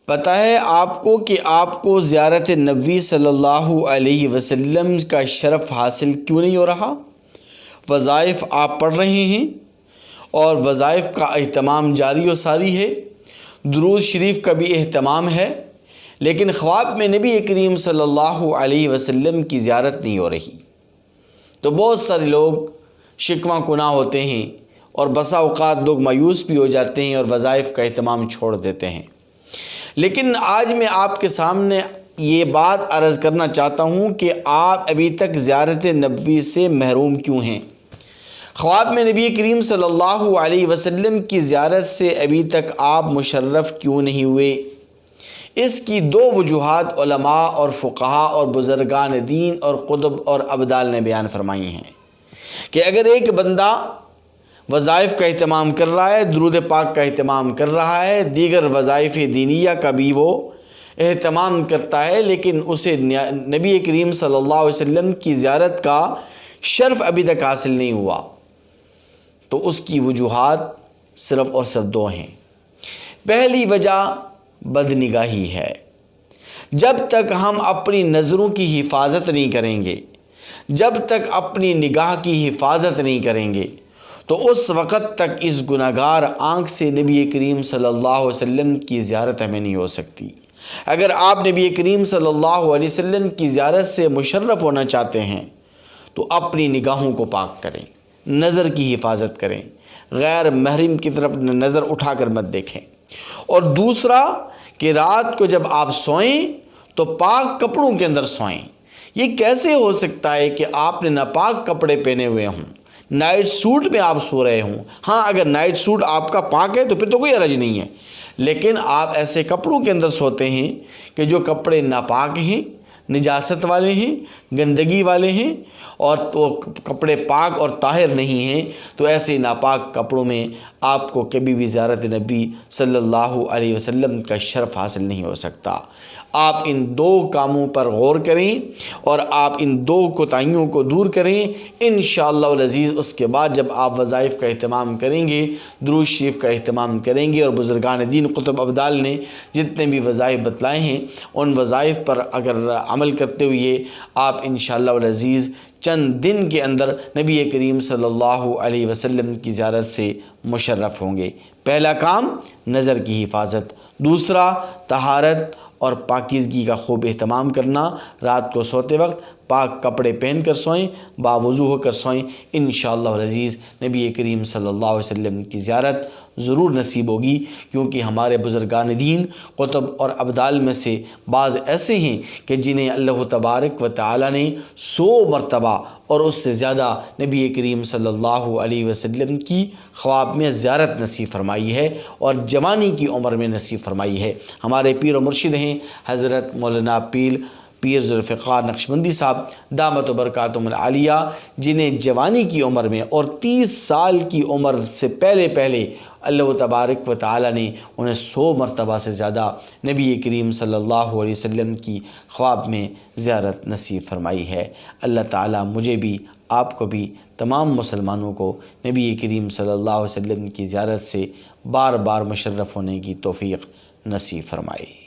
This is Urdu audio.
پتہ ہے آپ کو کہ آپ کو زیارت نبوی صلی اللہ علیہ وسلم کا شرف حاصل کیوں نہیں ہو رہا؟ وظائف آپ پڑھ رہے ہیں اور وظائف کا اہتمام جاری و ساری ہے، درود شریف کا بھی اہتمام ہے، لیکن خواب میں نبی کریم صلی اللہ علیہ وسلم کی زیارت نہیں ہو رہی۔ تو بہت سارے لوگ شکوہ کناں ہوتے ہیں اور بسا اوقات لوگ مایوس بھی ہو جاتے ہیں اور وظائف کا اہتمام چھوڑ دیتے ہیں۔ لیکن آج میں آپ کے سامنے یہ بات عرض کرنا چاہتا ہوں کہ آپ ابھی تک زیارت نبوی سے محروم کیوں ہیں؟ خواب میں نبی کریم صلی اللہ علیہ وسلم کی زیارت سے ابھی تک آپ مشرف کیوں نہیں ہوئے؟ اس کی دو وجوہات علماء اور فقہاء اور بزرگان دین اور قطب اور ابدال نے بیان فرمائی ہیں کہ اگر ایک بندہ وظائف کا اہتمام کر رہا ہے، درود پاک کا اہتمام کر رہا ہے، دیگر وظائف دینیہ کا بھی وہ اہتمام کرتا ہے، لیکن اسے نبی کریم صلی اللہ علیہ وسلم کی زیارت کا شرف ابھی تک حاصل نہیں ہوا، تو اس کی وجوہات صرف اور صرف دو ہیں۔ پہلی وجہ بد نگاہی ہے۔ جب تک ہم اپنی نظروں کی حفاظت نہیں کریں گے، جب تک اپنی نگاہ کی حفاظت نہیں کریں گے، تو اس وقت تک اس گناہگار آنکھ سے نبی کریم صلی اللہ علیہ وسلم کی زیارت ہمیں نہیں ہو سکتی۔ اگر آپ نبی کریم صلی اللہ علیہ وسلم کی زیارت سے مشرف ہونا چاہتے ہیں تو اپنی نگاہوں کو پاک کریں، نظر کی حفاظت کریں، غیر محرم کی طرف نظر اٹھا کر مت دیکھیں۔ اور دوسرا کہ رات کو جب آپ سوئیں تو پاک کپڑوں کے اندر سوئیں۔ یہ کیسے ہو سکتا ہے کہ آپ نے ناپاک کپڑے پہنے ہوئے ہوں، نائٹ سوٹ میں آپ سو رہے ہوں؟ ہاں، اگر نائٹ سوٹ آپ کا پاک ہے تو پھر تو کوئی حرج نہیں ہے، لیکن آپ ایسے کپڑوں کے اندر سوتے ہیں کہ جو کپڑے ناپاک ہیں، نجاست والے ہیں، گندگی والے ہیں، اور تو کپڑے پاک اور طاہر نہیں ہیں، تو ایسے ناپاک کپڑوں میں آپ کو کبھی بھی زیارت نبی صلی اللہ علیہ وسلم کا شرف حاصل نہیں ہو سکتا۔ آپ ان دو کاموں پر غور کریں اور آپ ان دو کوتاہیوں کو دور کریں، انشاءاللہ العزیز اس کے بعد جب آپ وظائف کا اہتمام کریں گے، درود شریف کا اہتمام کریں گے، اور بزرگان دین قطب ابدال نے جتنے بھی وظائف بتلائے ہیں ان وظائف پر اگر عمل کرتے ہوئے آپ انشاءاللہ العزیز چند دن کے اندر نبی کریم صلی اللہ علیہ وسلم کی زیارت سے مشرف ہوں گے۔ پہلا کام نظر کی حفاظت، دوسرا طہارت اور پاکیزگی کا خوب اہتمام کرنا، رات کو سوتے وقت پاک کپڑے پہن کر سوئیں، باوضو ہو کر سوئیں، انشاءاللہ العزیز نبی کریم صلی اللہ علیہ وسلم کی زیارت ضرور نصیب ہوگی، کیونکہ ہمارے بزرگان دین قطب اور ابدال میں سے بعض ایسے ہیں کہ جنہیں اللہ تبارک و تعالی نے 100 مرتبہ اور اس سے زیادہ نبی کریم صلی اللہ علیہ وسلم کی خواب میں زیارت نصیب فرمائی ہے اور جوانی کی عمر میں نصیب فرمائی ہے۔ ہمارے پیر و مرشد ہیں حضرت مولانا پیر ذوالفقار نقشبندی صاحب دامت و برکاتہم العالیہ، جنہیں جوانی کی عمر میں اور 30 سال کی عمر سے پہلے اللہ تبارک و تعالی نے انہیں 100 مرتبہ سے زیادہ نبی کریم صلی اللہ علیہ وسلم کی خواب میں زیارت نصیب فرمائی ہے۔ اللہ تعالی مجھے بھی، آپ کو بھی، تمام مسلمانوں کو نبی کریم صلی اللہ علیہ وسلم کی زیارت سے بار بار مشرف ہونے کی توفیق نصیب فرمائے۔